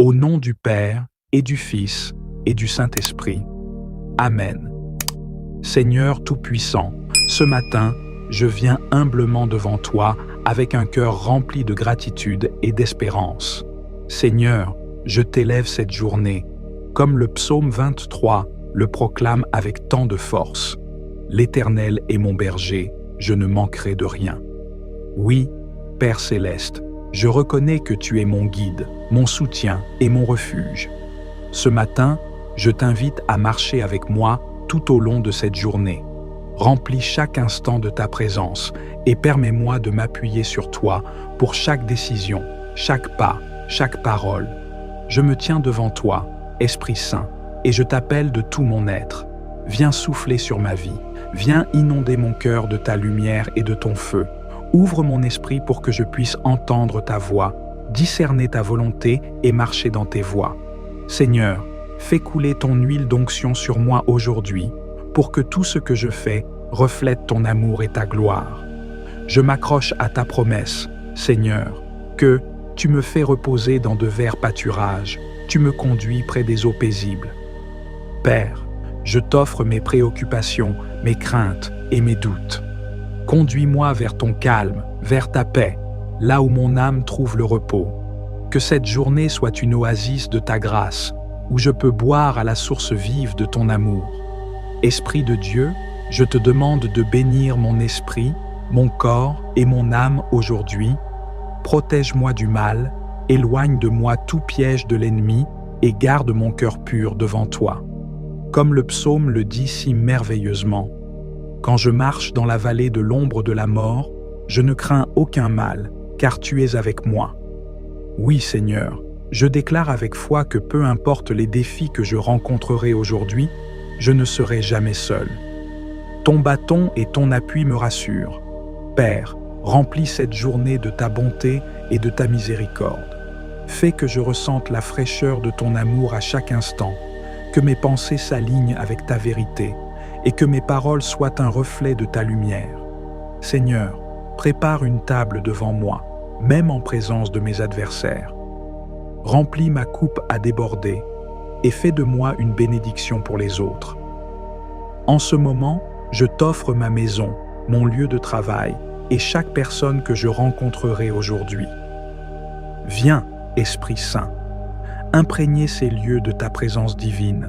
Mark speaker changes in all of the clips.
Speaker 1: Au nom du Père, et du Fils, et du Saint-Esprit. Amen. Seigneur Tout-Puissant, ce matin, je viens humblement devant toi avec un cœur rempli de gratitude et d'espérance. Seigneur, je t'élève cette journée, comme le psaume 23 le proclame avec tant de force. L'Éternel est mon berger, je ne manquerai de rien. Oui, Père céleste, je reconnais que tu es mon guide, mon soutien et mon refuge. Ce matin, je t'invite à marcher avec moi tout au long de cette journée. Remplis chaque instant de ta présence et permets-moi de m'appuyer sur toi pour chaque décision, chaque pas, chaque parole. Je me tiens devant toi, Esprit Saint, et je t'appelle de tout mon être. Viens souffler sur ma vie, viens inonder mon cœur de ta lumière et de ton feu. Ouvre mon esprit pour que je puisse entendre ta voix, discerner ta volonté et marcher dans tes voies. Seigneur, fais couler ton huile d'onction sur moi aujourd'hui, pour que tout ce que je fais reflète ton amour et ta gloire. Je m'accroche à ta promesse, Seigneur, que tu me fais reposer dans de verts pâturages, tu me conduis près des eaux paisibles. Père, je t'offre mes préoccupations, mes craintes et mes doutes. Conduis-moi vers ton calme, vers ta paix, là où mon âme trouve le repos. Que cette journée soit une oasis de ta grâce, où je peux boire à la source vive de ton amour. Esprit de Dieu, je te demande de bénir mon esprit, mon corps et mon âme aujourd'hui. Protège-moi du mal, éloigne de moi tout piège de l'ennemi et garde mon cœur pur devant toi. Comme le psaume le dit si merveilleusement, « Quand je marche dans la vallée de l'ombre de la mort, je ne crains aucun mal, car tu es avec moi. » Oui, Seigneur, je déclare avec foi que peu importe les défis que je rencontrerai aujourd'hui, je ne serai jamais seul. Ton bâton et ton appui me rassurent. Père, remplis cette journée de ta bonté et de ta miséricorde. Fais que je ressente la fraîcheur de ton amour à chaque instant, que mes pensées s'alignent avec ta vérité et que mes paroles soient un reflet de ta lumière. Seigneur, prépare une table devant moi, même en présence de mes adversaires. Remplis ma coupe à déborder et fais de moi une bénédiction pour les autres. En ce moment, je t'offre ma maison, mon lieu de travail et chaque personne que je rencontrerai aujourd'hui. Viens, Esprit Saint, imprégner ces lieux de ta présence divine.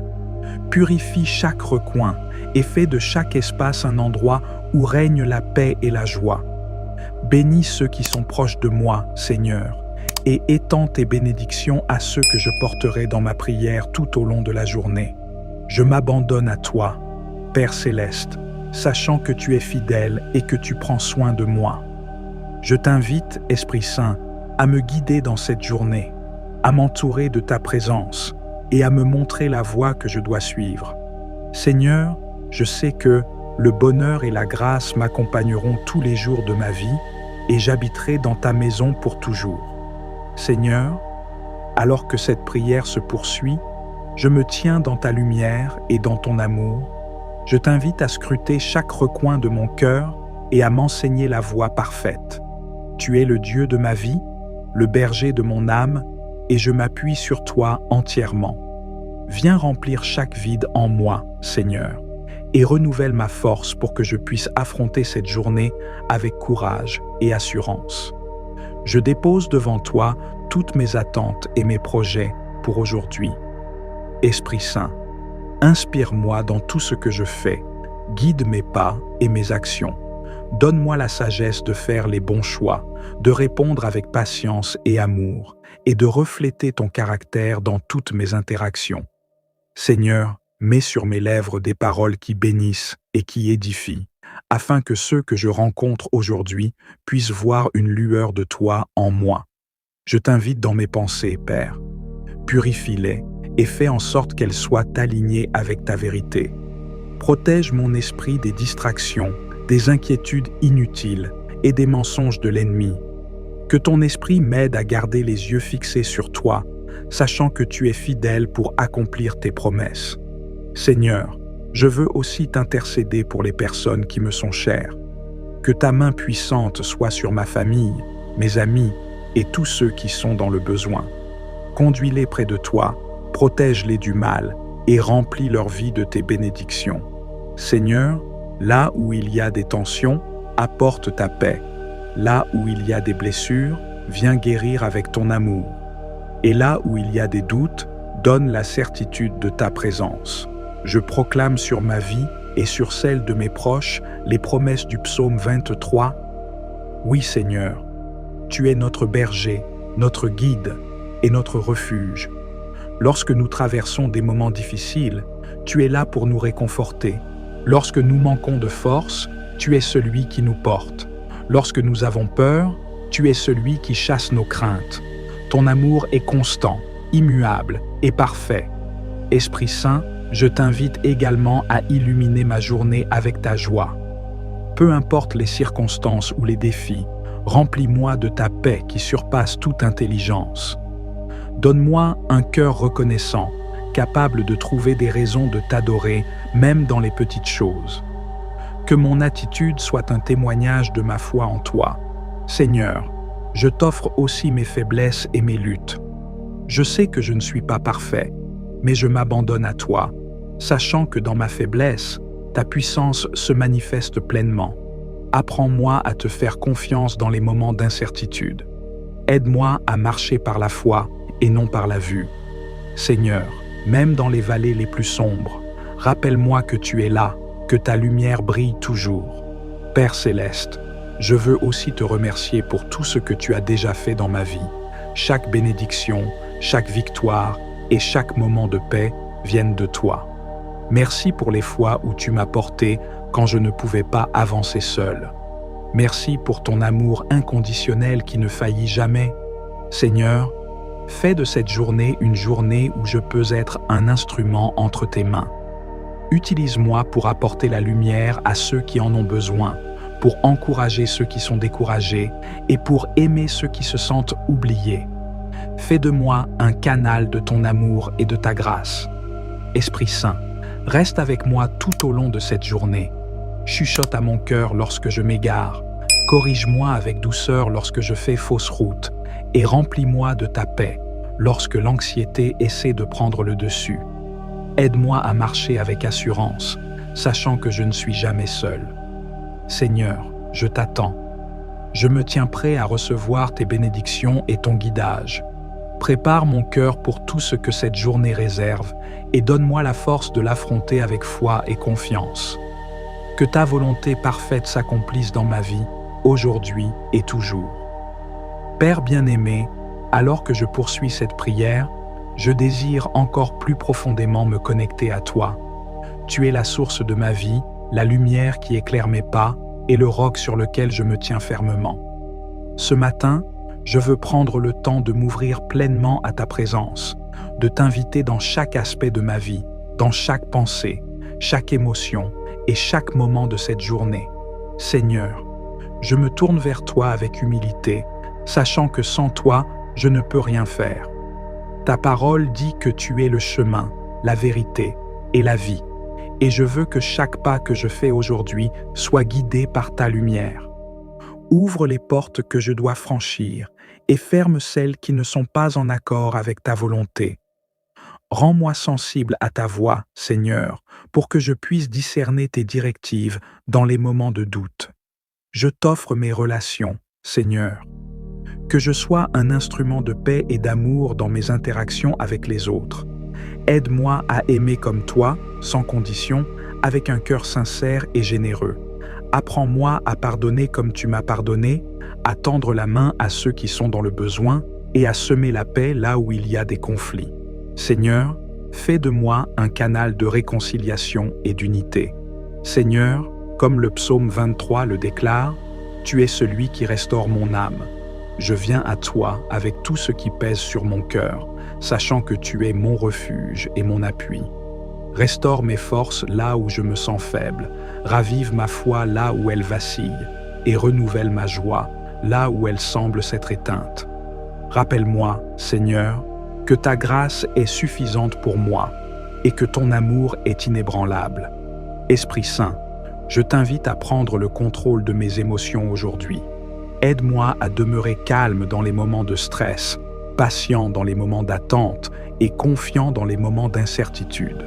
Speaker 1: Purifie chaque recoin et fais de chaque espace un endroit où règne la paix et la joie. Bénis ceux qui sont proches de moi, Seigneur, et étends tes bénédictions à ceux que je porterai dans ma prière tout au long de la journée. Je m'abandonne à toi, Père céleste, sachant que tu es fidèle et que tu prends soin de moi. Je t'invite, Esprit Saint, à me guider dans cette journée, à m'entourer de ta présence et à me montrer la voie que je dois suivre. Seigneur, je sais que le bonheur et la grâce m'accompagneront tous les jours de ma vie et j'habiterai dans ta maison pour toujours. Seigneur, alors que cette prière se poursuit, je me tiens dans ta lumière et dans ton amour. Je t'invite à scruter chaque recoin de mon cœur et à m'enseigner la voie parfaite. Tu es le Dieu de ma vie, le berger de mon âme, et je m'appuie sur toi entièrement. Viens remplir chaque vide en moi, Seigneur, et renouvelle ma force pour que je puisse affronter cette journée avec courage et assurance. Je dépose devant toi toutes mes attentes et mes projets pour aujourd'hui. Esprit Saint, inspire-moi dans tout ce que je fais, guide mes pas et mes actions. Donne-moi la sagesse de faire les bons choix, de répondre avec patience et amour, et de refléter ton caractère dans toutes mes interactions. Seigneur, mets sur mes lèvres des paroles qui bénissent et qui édifient, afin que ceux que je rencontre aujourd'hui puissent voir une lueur de toi en moi. Je t'invite dans mes pensées, Père. Purifie-les et fais en sorte qu'elles soient alignées avec ta vérité. Protège mon esprit des distractions, des inquiétudes inutiles et des mensonges de l'ennemi. Que ton esprit m'aide à garder les yeux fixés sur toi, sachant que tu es fidèle pour accomplir tes promesses. Seigneur, je veux aussi t'intercéder pour les personnes qui me sont chères. Que ta main puissante soit sur ma famille, mes amis et tous ceux qui sont dans le besoin. Conduis-les près de toi, protège-les du mal et remplis leur vie de tes bénédictions. Seigneur, là où il y a des tensions, apporte ta paix. Là où il y a des blessures, viens guérir avec ton amour. Et là où il y a des doutes, donne la certitude de ta présence. Je proclame sur ma vie et sur celle de mes proches les promesses du psaume 23. Oui, Seigneur, tu es notre berger, notre guide et notre refuge. Lorsque nous traversons des moments difficiles, tu es là pour nous réconforter. Lorsque nous manquons de force, tu es celui qui nous porte. Lorsque nous avons peur, tu es celui qui chasse nos craintes. Ton amour est constant, immuable et parfait. Esprit Saint, je t'invite également à illuminer ma journée avec ta joie. Peu importe les circonstances ou les défis, remplis-moi de ta paix qui surpasse toute intelligence. Donne-moi un cœur reconnaissant, capable de trouver des raisons de t'adorer, même dans les petites choses. Que mon attitude soit un témoignage de ma foi en toi. Seigneur, je t'offre aussi mes faiblesses et mes luttes. Je sais que je ne suis pas parfait, mais je m'abandonne à toi, sachant que dans ma faiblesse, ta puissance se manifeste pleinement. Apprends-moi à te faire confiance dans les moments d'incertitude. Aide-moi à marcher par la foi et non par la vue. Seigneur, même dans les vallées les plus sombres, rappelle-moi que tu es là, que ta lumière brille toujours. Père céleste, je veux aussi te remercier pour tout ce que tu as déjà fait dans ma vie. Chaque bénédiction, chaque victoire et chaque moment de paix viennent de toi. Merci pour les fois où tu m'as porté quand je ne pouvais pas avancer seul. Merci pour ton amour inconditionnel qui ne faillit jamais. Seigneur, fais de cette journée une journée où je peux être un instrument entre tes mains. Utilise-moi pour apporter la lumière à ceux qui en ont besoin, pour encourager ceux qui sont découragés et pour aimer ceux qui se sentent oubliés. Fais de moi un canal de ton amour et de ta grâce. Esprit Saint, reste avec moi tout au long de cette journée. Chuchote à mon cœur lorsque je m'égare. Corrige-moi avec douceur lorsque je fais fausse route et remplis-moi de ta paix lorsque l'anxiété essaie de prendre le dessus. Aide-moi à marcher avec assurance, sachant que je ne suis jamais seul. Seigneur, je t'attends. Je me tiens prêt à recevoir tes bénédictions et ton guidage. Prépare mon cœur pour tout ce que cette journée réserve et donne-moi la force de l'affronter avec foi et confiance. Que ta volonté parfaite s'accomplisse dans ma vie, aujourd'hui et toujours. Père bien-aimé, alors que je poursuis cette prière, je désire encore plus profondément me connecter à toi. Tu es la source de ma vie, la lumière qui éclaire mes pas et le roc sur lequel je me tiens fermement. Ce matin, je veux prendre le temps de m'ouvrir pleinement à ta présence, de t'inviter dans chaque aspect de ma vie, dans chaque pensée, chaque émotion et chaque moment de cette journée. Seigneur, je me tourne vers toi avec humilité, sachant que sans toi, je ne peux rien faire. Ta parole dit que tu es le chemin, la vérité et la vie, et je veux que chaque pas que je fais aujourd'hui soit guidé par ta lumière. Ouvre les portes que je dois franchir et ferme celles qui ne sont pas en accord avec ta volonté. Rends-moi sensible à ta voix, Seigneur, pour que je puisse discerner tes directives dans les moments de doute. Je t'offre mes relations, Seigneur. Que je sois un instrument de paix et d'amour dans mes interactions avec les autres. Aide-moi à aimer comme toi, sans condition, avec un cœur sincère et généreux. Apprends-moi à pardonner comme tu m'as pardonné, à tendre la main à ceux qui sont dans le besoin et à semer la paix là où il y a des conflits. Seigneur, fais de moi un canal de réconciliation et d'unité. Seigneur, comme le psaume 23 le déclare, tu es celui qui restaure mon âme. Je viens à toi avec tout ce qui pèse sur mon cœur, sachant que tu es mon refuge et mon appui. Restaure mes forces là où je me sens faible, ravive ma foi là où elle vacille, et renouvelle ma joie là où elle semble s'être éteinte. Rappelle-moi, Seigneur, que ta grâce est suffisante pour moi et que ton amour est inébranlable. Esprit Saint, je t'invite à prendre le contrôle de mes émotions aujourd'hui. Aide-moi à demeurer calme dans les moments de stress, patient dans les moments d'attente et confiant dans les moments d'incertitude.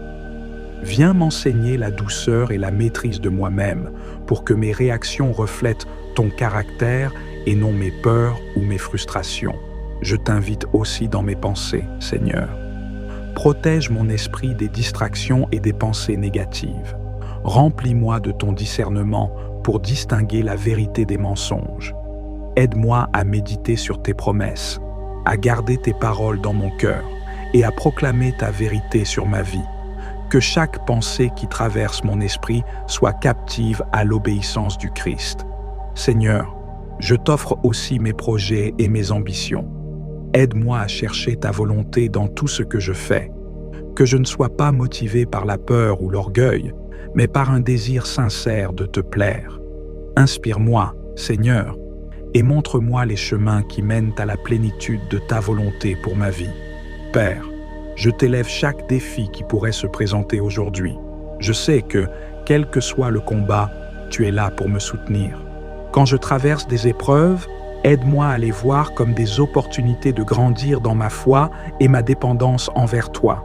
Speaker 1: Viens m'enseigner la douceur et la maîtrise de moi-même pour que mes réactions reflètent ton caractère et non mes peurs ou mes frustrations. Je t'invite aussi dans mes pensées, Seigneur. Protège mon esprit des distractions et des pensées négatives. Remplis-moi de ton discernement pour distinguer la vérité des mensonges. Aide-moi à méditer sur tes promesses, à garder tes paroles dans mon cœur et à proclamer ta vérité sur ma vie. Que chaque pensée qui traverse mon esprit soit captive à l'obéissance du Christ. Seigneur, je t'offre aussi mes projets et mes ambitions. Aide-moi à chercher ta volonté dans tout ce que je fais. Que je ne sois pas motivé par la peur ou l'orgueil, mais par un désir sincère de te plaire. Inspire-moi, Seigneur, et montre-moi les chemins qui mènent à la plénitude de ta volonté pour ma vie. Père, je t'élève chaque défi qui pourrait se présenter aujourd'hui. Je sais que, quel que soit le combat, tu es là pour me soutenir. Quand je traverse des épreuves, aide-moi à les voir comme des opportunités de grandir dans ma foi et ma dépendance envers toi.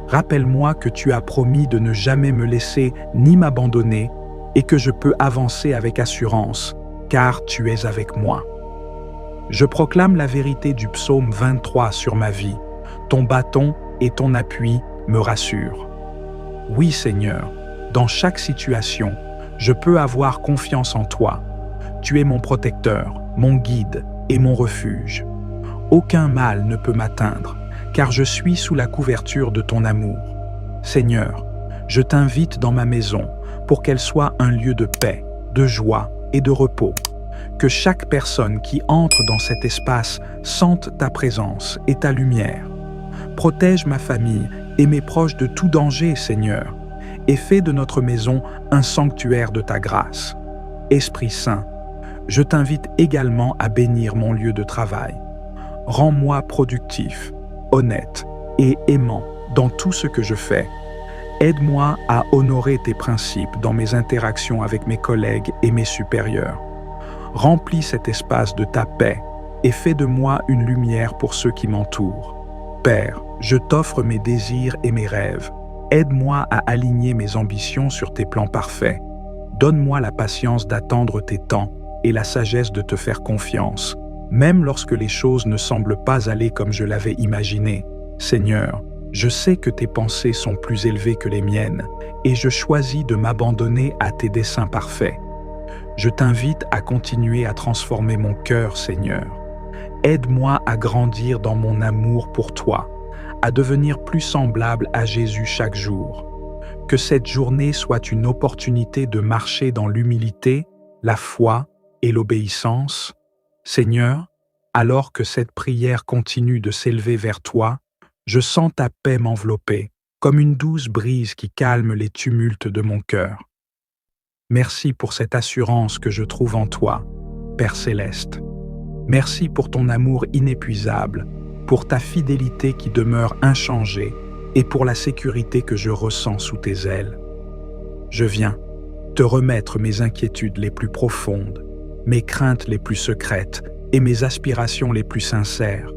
Speaker 1: Rappelle-moi que tu as promis de ne jamais me laisser ni m'abandonner et que je peux avancer avec assurance, car tu es avec moi. Je proclame la vérité du psaume 23 sur ma vie. Ton bâton et ton appui me rassurent. Oui, Seigneur, dans chaque situation, je peux avoir confiance en toi. Tu es mon protecteur, mon guide et mon refuge. Aucun mal ne peut m'atteindre, car je suis sous la couverture de ton amour. Seigneur, je t'invite dans ma maison pour qu'elle soit un lieu de paix, de joie et de repos. Que chaque personne qui entre dans cet espace sente ta présence et ta lumière. Protège ma famille et mes proches de tout danger, Seigneur, et fais de notre maison un sanctuaire de ta grâce. Esprit Saint, je t'invite également à bénir mon lieu de travail. Rends-moi productif, honnête et aimant dans tout ce que je fais. Aide-moi à honorer tes principes dans mes interactions avec mes collègues et mes supérieurs. Remplis cet espace de ta paix et fais de moi une lumière pour ceux qui m'entourent. Père, je t'offre mes désirs et mes rêves. Aide-moi à aligner mes ambitions sur tes plans parfaits. Donne-moi la patience d'attendre tes temps et la sagesse de te faire confiance, même lorsque les choses ne semblent pas aller comme je l'avais imaginé. Seigneur, je sais que tes pensées sont plus élevées que les miennes et je choisis de m'abandonner à tes desseins parfaits. Je t'invite à continuer à transformer mon cœur, Seigneur. Aide-moi à grandir dans mon amour pour toi, à devenir plus semblable à Jésus chaque jour. Que cette journée soit une opportunité de marcher dans l'humilité, la foi et l'obéissance. Seigneur, alors que cette prière continue de s'élever vers toi, je sens ta paix m'envelopper, comme une douce brise qui calme les tumultes de mon cœur. Merci pour cette assurance que je trouve en toi, Père Céleste. Merci pour ton amour inépuisable, pour ta fidélité qui demeure inchangée et pour la sécurité que je ressens sous tes ailes. Je viens te remettre mes inquiétudes les plus profondes, mes craintes les plus secrètes et mes aspirations les plus sincères.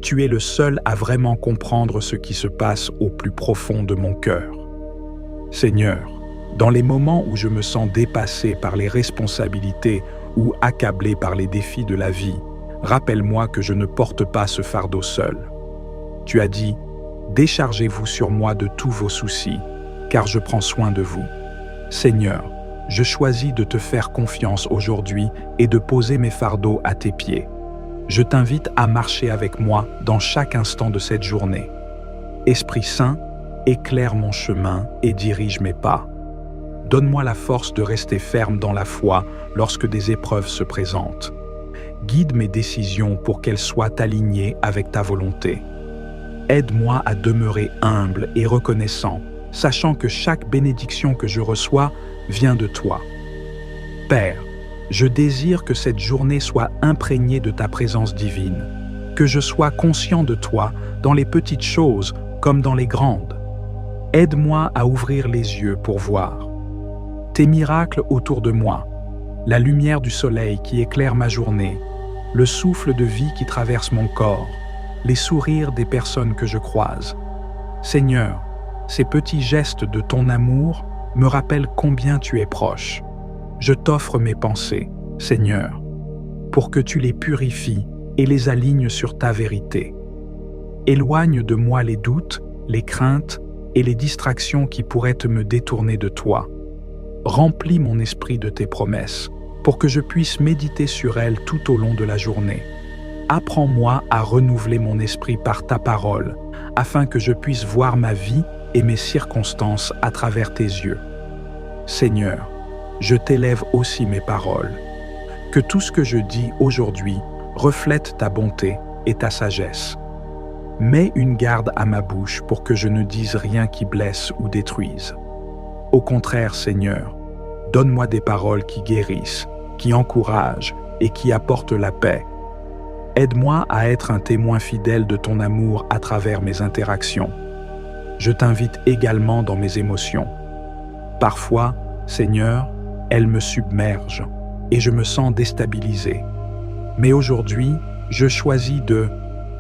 Speaker 1: Tu es le seul à vraiment comprendre ce qui se passe au plus profond de mon cœur. Seigneur, dans les moments où je me sens dépassé par les responsabilités ou accablé par les défis de la vie, rappelle-moi que je ne porte pas ce fardeau seul. Tu as dit, « Déchargez-vous sur moi de tous vos soucis, car je prends soin de vous. » Seigneur, je choisis de te faire confiance aujourd'hui et de poser mes fardeaux à tes pieds. Je t'invite à marcher avec moi dans chaque instant de cette journée. Esprit Saint, éclaire mon chemin et dirige mes pas. Donne-moi la force de rester ferme dans la foi lorsque des épreuves se présentent. Guide mes décisions pour qu'elles soient alignées avec ta volonté. Aide-moi à demeurer humble et reconnaissant, sachant que chaque bénédiction que je reçois vient de toi. Père, je désire que cette journée soit imprégnée de ta présence divine, que je sois conscient de toi dans les petites choses comme dans les grandes. Aide-moi à ouvrir les yeux pour voir tes miracles autour de moi, la lumière du soleil qui éclaire ma journée, le souffle de vie qui traverse mon corps, les sourires des personnes que je croise. Seigneur, ces petits gestes de ton amour me rappellent combien tu es proche. Je t'offre mes pensées, Seigneur, pour que tu les purifies et les alignes sur ta vérité. Éloigne de moi les doutes, les craintes et les distractions qui pourraient me détourner de toi. Remplis mon esprit de tes promesses, pour que je puisse méditer sur elles tout au long de la journée. Apprends-moi à renouveler mon esprit par ta parole, afin que je puisse voir ma vie et mes circonstances à travers tes yeux. Seigneur, je t'élève aussi mes paroles. Que tout ce que je dis aujourd'hui reflète ta bonté et ta sagesse. Mets une garde à ma bouche pour que je ne dise rien qui blesse ou détruise. Au contraire, Seigneur, donne-moi des paroles qui guérissent, qui encouragent et qui apportent la paix. Aide-moi à être un témoin fidèle de ton amour à travers mes interactions. Je t'invite également dans mes émotions. Parfois, Seigneur, elles me submergent et je me sens déstabilisé. Mais aujourd'hui, je choisis de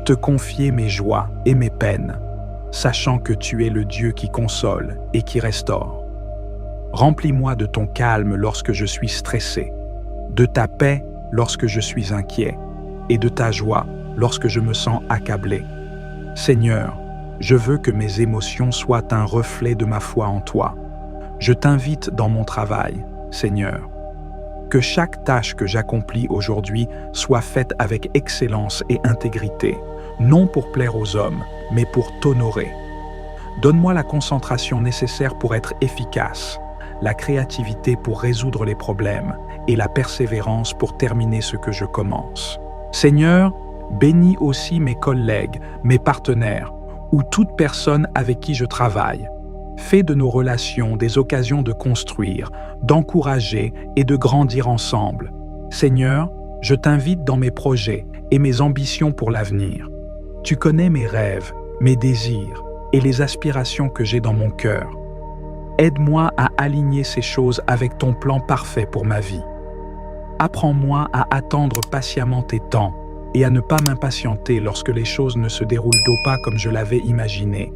Speaker 1: te confier mes joies et mes peines, sachant que tu es le Dieu qui console et qui restaure. Remplis-moi de ton calme lorsque je suis stressé, de ta paix lorsque je suis inquiet, et de ta joie lorsque je me sens accablé. Seigneur, je veux que mes émotions soient un reflet de ma foi en toi. Je t'invite dans mon travail, Seigneur. Que chaque tâche que j'accomplis aujourd'hui soit faite avec excellence et intégrité, non pour plaire aux hommes, mais pour t'honorer. Donne-moi la concentration nécessaire pour être efficace, la créativité pour résoudre les problèmes et la persévérance pour terminer ce que je commence. Seigneur, bénis aussi mes collègues, mes partenaires ou toute personne avec qui je travaille. Fais de nos relations des occasions de construire, d'encourager et de grandir ensemble. Seigneur, je t'invite dans mes projets et mes ambitions pour l'avenir. Tu connais mes rêves, mes désirs et les aspirations que j'ai dans mon cœur. Aide-moi à aligner ces choses avec ton plan parfait pour ma vie. Apprends-moi à attendre patiemment tes temps et à ne pas m'impatienter lorsque les choses ne se déroulent pas comme je l'avais imaginé.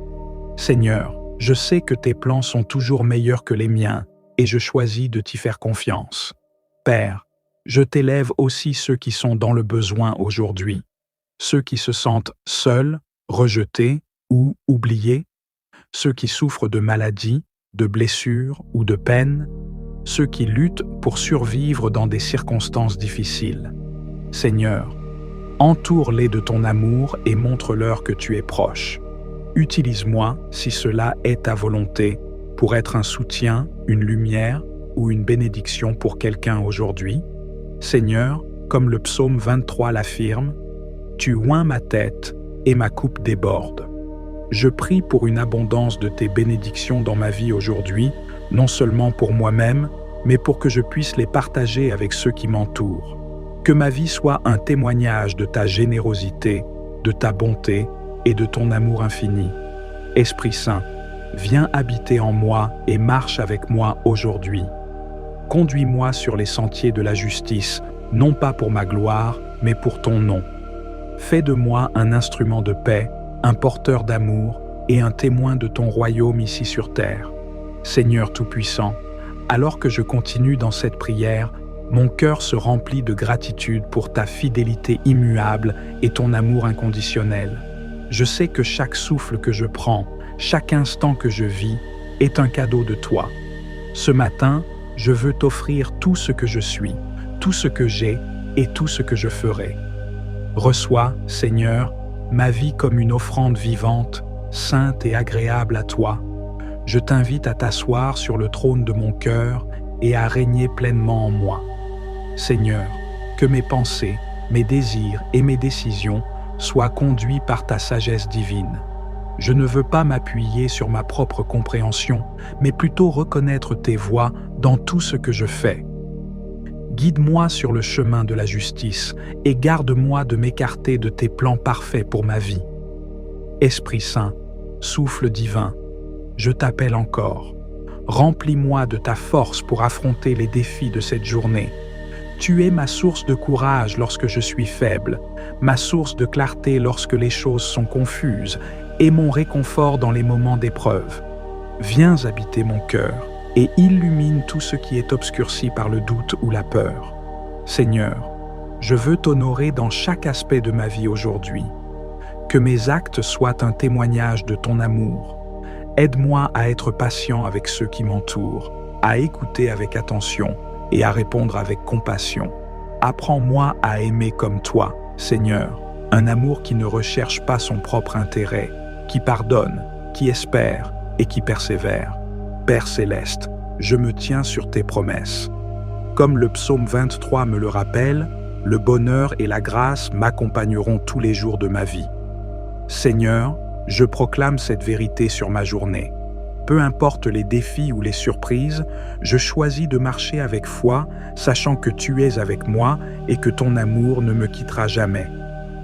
Speaker 1: Seigneur, je sais que tes plans sont toujours meilleurs que les miens et je choisis de t'y faire confiance. Père, je t'élève aussi ceux qui sont dans le besoin aujourd'hui, ceux qui se sentent seuls, rejetés ou oubliés, ceux qui souffrent de maladies, de blessures ou de peines, ceux qui luttent pour survivre dans des circonstances difficiles. Seigneur, entoure-les de ton amour et montre-leur que tu es proche. Utilise-moi, si cela est ta volonté, pour être un soutien, une lumière ou une bénédiction pour quelqu'un aujourd'hui. Seigneur, comme le psaume 23 l'affirme, « Tu oins ma tête et ma coupe déborde ». Je prie pour une abondance de tes bénédictions dans ma vie aujourd'hui, non seulement pour moi-même, mais pour que je puisse les partager avec ceux qui m'entourent. Que ma vie soit un témoignage de ta générosité, de ta bonté et de ton amour infini. Esprit Saint, viens habiter en moi et marche avec moi aujourd'hui. Conduis-moi sur les sentiers de la justice, non pas pour ma gloire, mais pour ton nom. Fais de moi un instrument de paix, un porteur d'amour et un témoin de ton royaume ici sur terre. Seigneur Tout-Puissant, alors que je continue dans cette prière, mon cœur se remplit de gratitude pour ta fidélité immuable et ton amour inconditionnel. Je sais que chaque souffle que je prends, chaque instant que je vis, est un cadeau de toi. Ce matin, je veux t'offrir tout ce que je suis, tout ce que j'ai et tout ce que je ferai. Reçois, Seigneur, ma vie comme une offrande vivante, sainte et agréable à toi. Je t'invite à t'asseoir sur le trône de mon cœur et à régner pleinement en moi. Seigneur, que mes pensées, mes désirs et mes décisions soient conduits par ta sagesse divine. Je ne veux pas m'appuyer sur ma propre compréhension, mais plutôt reconnaître tes voies dans tout ce que je fais. Guide-moi sur le chemin de la justice et garde-moi de m'écarter de tes plans parfaits pour ma vie. Esprit Saint, souffle divin, je t'appelle encore. Remplis-moi de ta force pour affronter les défis de cette journée. Tu es ma source de courage lorsque je suis faible, ma source de clarté lorsque les choses sont confuses, et mon réconfort dans les moments d'épreuve. Viens habiter mon cœur et illumine tout ce qui est obscurci par le doute ou la peur. Seigneur, je veux t'honorer dans chaque aspect de ma vie aujourd'hui. Que mes actes soient un témoignage de ton amour. Aide-moi à être patient avec ceux qui m'entourent, à écouter avec attention et à répondre avec compassion. Apprends-moi à aimer comme toi, Seigneur, un amour qui ne recherche pas son propre intérêt, qui pardonne, qui espère et qui persévère. Père céleste, je me tiens sur tes promesses. Comme le psaume 23 me le rappelle, le bonheur et la grâce m'accompagneront tous les jours de ma vie. Seigneur, je proclame cette vérité sur ma journée. Peu importe les défis ou les surprises, je choisis de marcher avec foi, sachant que tu es avec moi et que ton amour ne me quittera jamais.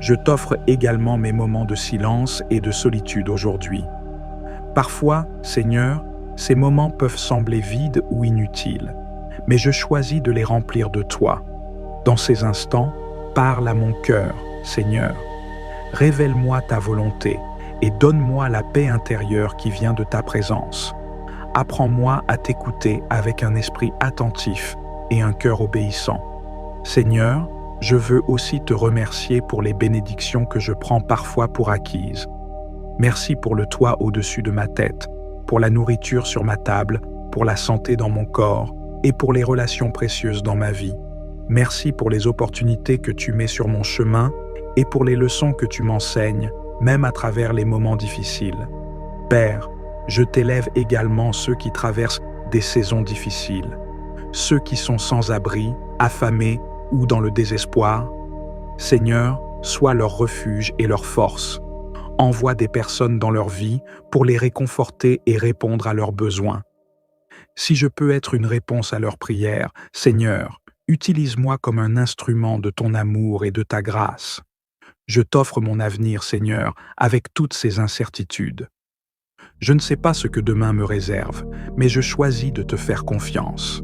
Speaker 1: Je t'offre également mes moments de silence et de solitude aujourd'hui. Parfois, Seigneur, ces moments peuvent sembler vides ou inutiles, mais je choisis de les remplir de toi. Dans ces instants, parle à mon cœur, Seigneur. Révèle-moi ta volonté et donne-moi la paix intérieure qui vient de ta présence. Apprends-moi à t'écouter avec un esprit attentif et un cœur obéissant. Seigneur, je veux aussi te remercier pour les bénédictions que je prends parfois pour acquises. Merci pour le toit au-dessus de ma tête, pour la nourriture sur ma table, pour la santé dans mon corps et pour les relations précieuses dans ma vie. Merci pour les opportunités que tu mets sur mon chemin et pour les leçons que tu m'enseignes, même à travers les moments difficiles. Père, je t'élève également ceux qui traversent des saisons difficiles, ceux qui sont sans abri, affamés ou dans le désespoir. Seigneur, sois leur refuge et leur force. Envoie des personnes dans leur vie pour les réconforter et répondre à leurs besoins. Si je peux être une réponse à leurs prières, Seigneur, utilise-moi comme un instrument de ton amour et de ta grâce. Je t'offre mon avenir, Seigneur, avec toutes ces incertitudes. Je ne sais pas ce que demain me réserve, mais je choisis de te faire confiance.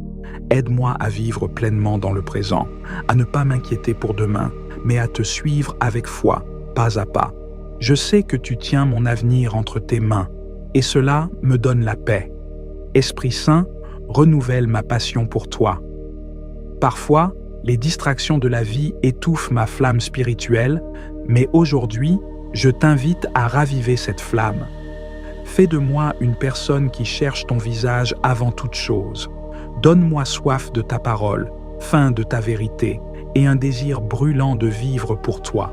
Speaker 1: Aide-moi à vivre pleinement dans le présent, à ne pas m'inquiéter pour demain, mais à te suivre avec foi, pas à pas. Je sais que tu tiens mon avenir entre tes mains, et cela me donne la paix. Esprit Saint, renouvelle ma passion pour toi. Parfois, les distractions de la vie étouffent ma flamme spirituelle, mais aujourd'hui, je t'invite à raviver cette flamme. Fais de moi une personne qui cherche ton visage avant toute chose. Donne-moi soif de ta parole, faim de ta vérité et un désir brûlant de vivre pour toi.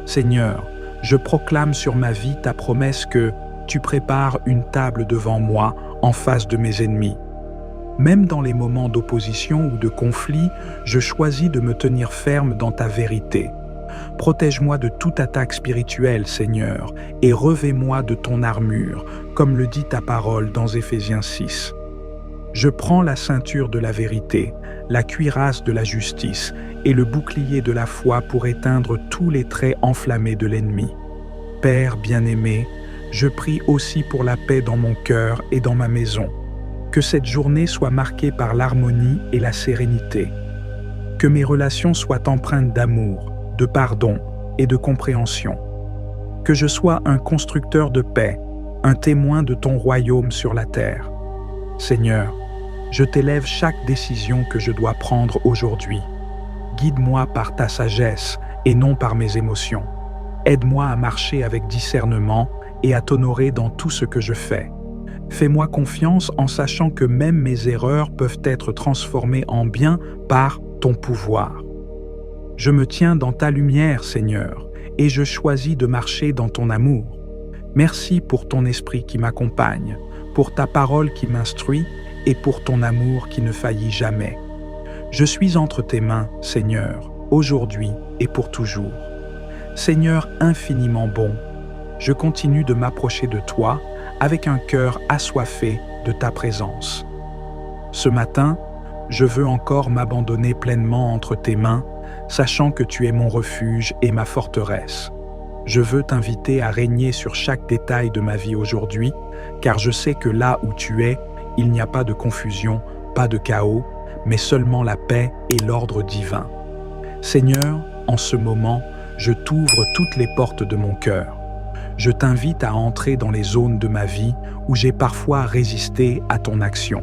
Speaker 1: Seigneur, je proclame sur ma vie ta promesse que tu prépares une table devant moi en face de mes ennemis. Même dans les moments d'opposition ou de conflit, je choisis de me tenir ferme dans ta vérité. Protège-moi de toute attaque spirituelle, Seigneur, et revêt-moi de ton armure, comme le dit ta parole dans Éphésiens 6. Je prends la ceinture de la vérité, la cuirasse de la justice et le bouclier de la foi pour éteindre tous les traits enflammés de l'ennemi. Père bien-aimé, je prie aussi pour la paix dans mon cœur et dans ma maison. Que cette journée soit marquée par l'harmonie et la sérénité. Que mes relations soient empreintes d'amour, de pardon et de compréhension. Que je sois un constructeur de paix, un témoin de ton royaume sur la terre. Seigneur, je t'élève chaque décision que je dois prendre aujourd'hui. Guide-moi par ta sagesse et non par mes émotions. Aide-moi à marcher avec discernement et à t'honorer dans tout ce que je fais. Fais-moi confiance en sachant que même mes erreurs peuvent être transformées en bien par ton pouvoir. Je me tiens dans ta lumière, Seigneur, et je choisis de marcher dans ton amour. Merci pour ton esprit qui m'accompagne, pour ta parole qui m'instruit et pour ton amour qui ne faillit jamais. Je suis entre tes mains, Seigneur, aujourd'hui et pour toujours. Seigneur infiniment bon, je continue de m'approcher de toi avec un cœur assoiffé de ta présence. Ce matin, je veux encore m'abandonner pleinement entre tes mains, sachant que tu es mon refuge et ma forteresse. Je veux t'inviter à régner sur chaque détail de ma vie aujourd'hui, car je sais que là où tu es, il n'y a pas de confusion, pas de chaos, mais seulement la paix et l'ordre divin. Seigneur, en ce moment, je t'ouvre toutes les portes de mon cœur. Je t'invite à entrer dans les zones de ma vie où j'ai parfois résisté à ton action.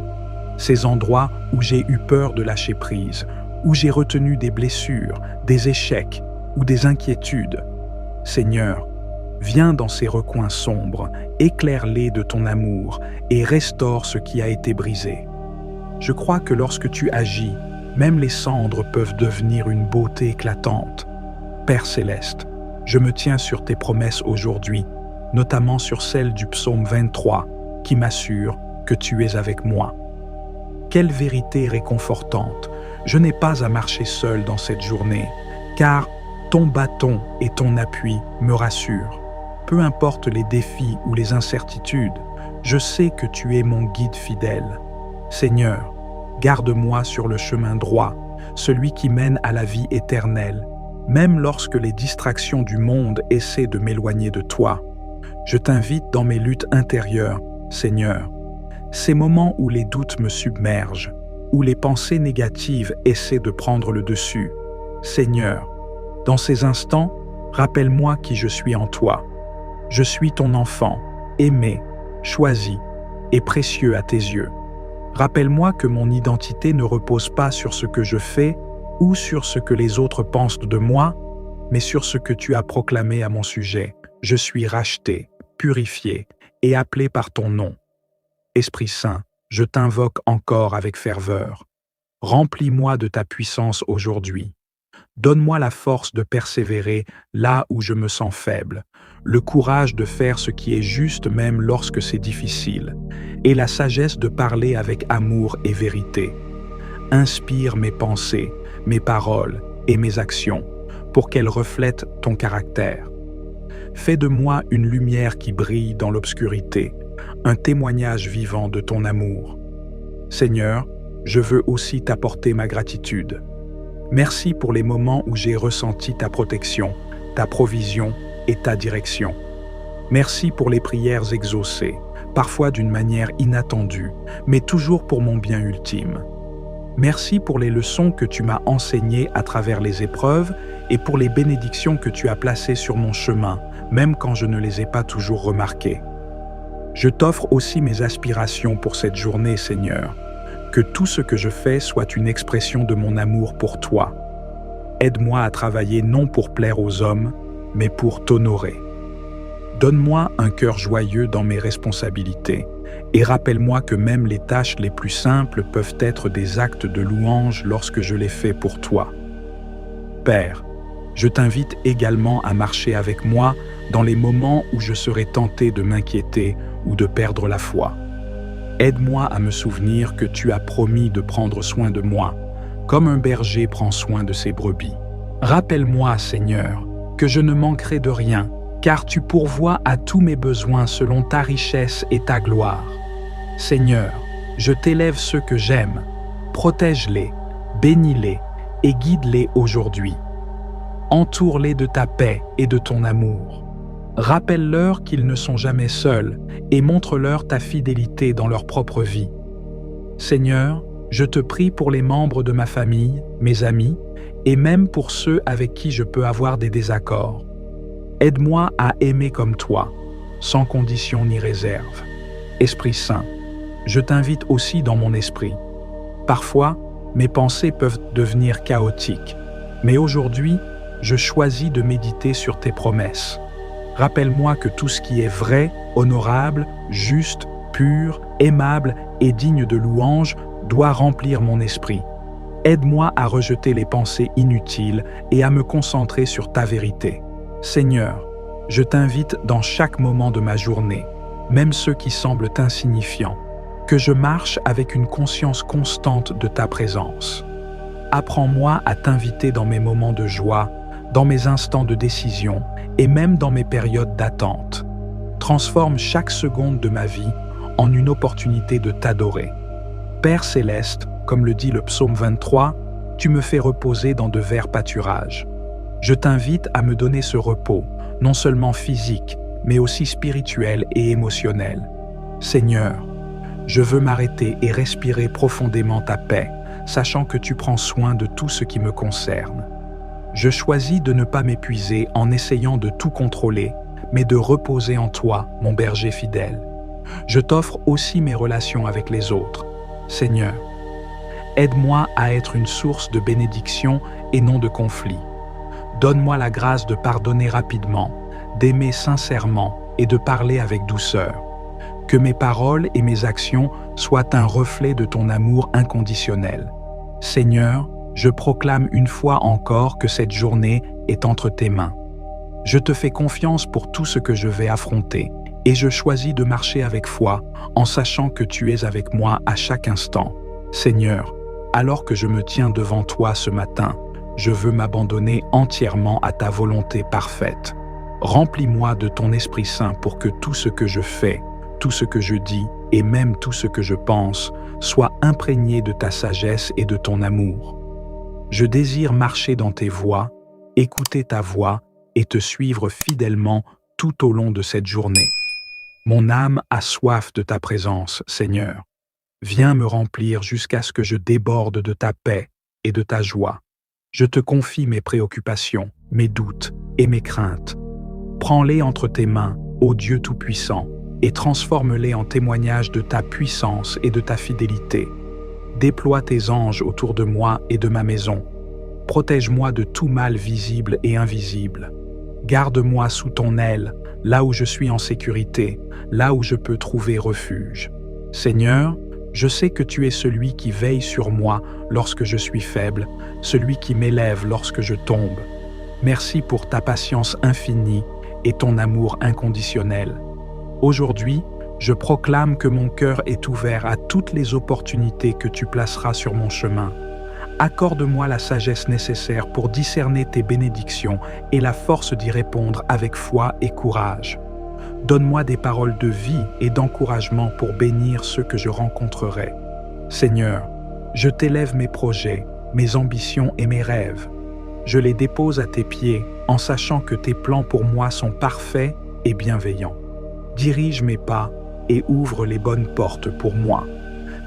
Speaker 1: Ces endroits où j'ai eu peur de lâcher prise, où j'ai retenu des blessures, des échecs ou des inquiétudes. Seigneur, viens dans ces recoins sombres, éclaire-les de ton amour et restaure ce qui a été brisé. Je crois que lorsque tu agis, même les cendres peuvent devenir une beauté éclatante. Père céleste, je me tiens sur tes promesses aujourd'hui, notamment sur celle du psaume 23, qui m'assure que tu es avec moi. Quelle vérité réconfortante! Je n'ai pas à marcher seul dans cette journée, car ton bâton et ton appui me rassurent. Peu importe les défis ou les incertitudes, je sais que tu es mon guide fidèle. Seigneur, garde-moi sur le chemin droit, celui qui mène à la vie éternelle, même lorsque les distractions du monde essaient de m'éloigner de toi. Je t'invite dans mes luttes intérieures, Seigneur. Ces moments où les doutes me submergent, où les pensées négatives essaient de prendre le dessus. Seigneur, dans ces instants, rappelle-moi qui je suis en toi. Je suis ton enfant, aimé, choisi et précieux à tes yeux. Rappelle-moi que mon identité ne repose pas sur ce que je fais ou sur ce que les autres pensent de moi, mais sur ce que tu as proclamé à mon sujet. Je suis racheté, purifié et appelé par ton nom. Esprit Saint, je t'invoque encore avec ferveur. Remplis-moi de ta puissance aujourd'hui. Donne-moi la force de persévérer là où je me sens faible, le courage de faire ce qui est juste même lorsque c'est difficile, et la sagesse de parler avec amour et vérité. Inspire mes pensées, mes paroles et mes actions pour qu'elles reflètent ton caractère. Fais de moi une lumière qui brille dans l'obscurité, un témoignage vivant de ton amour. Seigneur, je veux aussi t'apporter ma gratitude. Merci pour les moments où j'ai ressenti ta protection, ta provision et ta direction. Merci pour les prières exaucées, parfois d'une manière inattendue, mais toujours pour mon bien ultime. Merci pour les leçons que tu m'as enseignées à travers les épreuves et pour les bénédictions que tu as placées sur mon chemin, même quand je ne les ai pas toujours remarquées. Je t'offre aussi mes aspirations pour cette journée, Seigneur. Que tout ce que je fais soit une expression de mon amour pour toi. Aide-moi à travailler non pour plaire aux hommes, mais pour t'honorer. Donne-moi un cœur joyeux dans mes responsabilités et rappelle-moi que même les tâches les plus simples peuvent être des actes de louange lorsque je les fais pour toi. Père, je t'invite également à marcher avec moi dans les moments où je serai tenté de m'inquiéter ou de perdre la foi. Aide-moi à me souvenir que tu as promis de prendre soin de moi, comme un berger prend soin de ses brebis. Rappelle-moi, Seigneur, que je ne manquerai de rien, car tu pourvois à tous mes besoins selon ta richesse et ta gloire. Seigneur, je t'élève ceux que j'aime, protège-les, bénis-les et guide-les aujourd'hui. Entoure-les de ta paix et de ton amour. Rappelle-leur qu'ils ne sont jamais seuls et montre-leur ta fidélité dans leur propre vie. Seigneur, je te prie pour les membres de ma famille, mes amis, et même pour ceux avec qui je peux avoir des désaccords. Aide-moi à aimer comme toi, sans condition ni réserve. Esprit Saint, je t'invite aussi dans mon esprit. Parfois, mes pensées peuvent devenir chaotiques, mais aujourd'hui, je choisis de méditer sur tes promesses. Rappelle-moi que tout ce qui est vrai, honorable, juste, pur, aimable et digne de louange doit remplir mon esprit. Aide-moi à rejeter les pensées inutiles et à me concentrer sur ta vérité. Seigneur, je t'invite dans chaque moment de ma journée, même ceux qui semblent insignifiants, que je marche avec une conscience constante de ta présence. Apprends-moi à t'inviter dans mes moments de joie, dans mes instants de décision et même dans mes périodes d'attente. Transforme chaque seconde de ma vie en une opportunité de t'adorer. Père céleste, comme le dit le psaume 23, tu me fais reposer dans de verts pâturages. Je t'invite à me donner ce repos, non seulement physique, mais aussi spirituel et émotionnel. Seigneur, je veux m'arrêter et respirer profondément ta paix, sachant que tu prends soin de tout ce qui me concerne. Je choisis de ne pas m'épuiser en essayant de tout contrôler, mais de reposer en toi, mon berger fidèle. Je t'offre aussi mes relations avec les autres. Seigneur, aide-moi à être une source de bénédiction et non de conflit. Donne-moi la grâce de pardonner rapidement, d'aimer sincèrement et de parler avec douceur. Que mes paroles et mes actions soient un reflet de ton amour inconditionnel. Seigneur, je proclame une fois encore que cette journée est entre tes mains. Je te fais confiance pour tout ce que je vais affronter et je choisis de marcher avec foi en sachant que tu es avec moi à chaque instant. Seigneur, alors que je me tiens devant toi ce matin, je veux m'abandonner entièrement à ta volonté parfaite. Remplis-moi de ton Esprit Saint pour que tout ce que je fais, tout ce que je dis et même tout ce que je pense soit imprégné de ta sagesse et de ton amour. Je désire marcher dans tes voies, écouter ta voix et te suivre fidèlement tout au long de cette journée. Mon âme a soif de ta présence, Seigneur. Viens me remplir jusqu'à ce que je déborde de ta paix et de ta joie. Je te confie mes préoccupations, mes doutes et mes craintes. Prends-les entre tes mains, ô Dieu Tout-Puissant, et transforme-les en témoignage de ta puissance et de ta fidélité. Déploie tes anges autour de moi et de ma maison. Protège-moi de tout mal visible et invisible. Garde-moi sous ton aile, là où je suis en sécurité, là où je peux trouver refuge. Seigneur, je sais que tu es celui qui veille sur moi lorsque je suis faible, celui qui m'élève lorsque je tombe. Merci pour ta patience infinie et ton amour inconditionnel. Aujourd'hui, je proclame que mon cœur est ouvert à toutes les opportunités que tu placeras sur mon chemin. Accorde-moi la sagesse nécessaire pour discerner tes bénédictions et la force d'y répondre avec foi et courage. Donne-moi des paroles de vie et d'encouragement pour bénir ceux que je rencontrerai. Seigneur, je t'élève mes projets, mes ambitions et mes rêves. Je les dépose à tes pieds en sachant que tes plans pour moi sont parfaits et bienveillants. Dirige mes pas et ouvre les bonnes portes pour moi.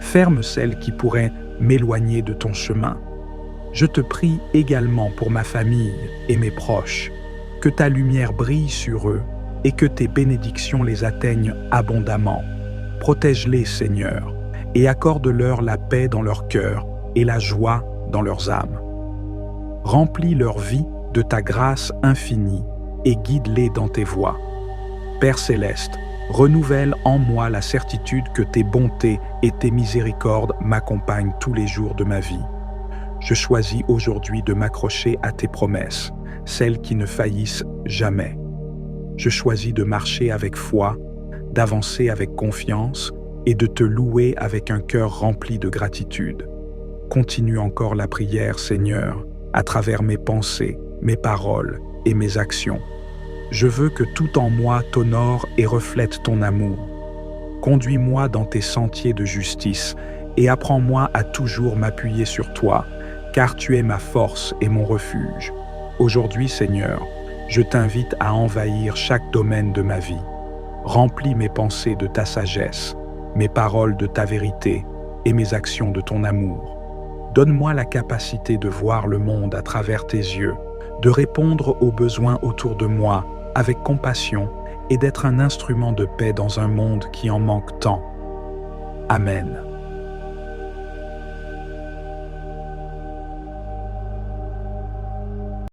Speaker 1: Ferme celles qui pourraient m'éloigner de ton chemin. Je te prie également pour ma famille et mes proches, que ta lumière brille sur eux et que tes bénédictions les atteignent abondamment. Protège-les, Seigneur, et accorde-leur la paix dans leur cœur et la joie dans leurs âmes. Remplis leur vie de ta grâce infinie et guide-les dans tes voies. Père céleste, renouvelle en moi la certitude que tes bontés et tes miséricordes m'accompagnent tous les jours de ma vie. Je choisis aujourd'hui de m'accrocher à tes promesses, celles qui ne faillissent jamais. Je choisis de marcher avec foi, d'avancer avec confiance et de te louer avec un cœur rempli de gratitude. Continue encore la prière, Seigneur, à travers mes pensées, mes paroles et mes actions. Je veux que tout en moi t'honore et reflète ton amour. Conduis-moi dans tes sentiers de justice et apprends-moi à toujours m'appuyer sur toi, car tu es ma force et mon refuge. Aujourd'hui, Seigneur, je t'invite à envahir chaque domaine de ma vie. Remplis mes pensées de ta sagesse, mes paroles de ta vérité et mes actions de ton amour. Donne-moi la capacité de voir le monde à travers tes yeux, de répondre aux besoins autour de moi avec compassion et d'être un instrument de paix dans un monde qui en manque tant. Amen.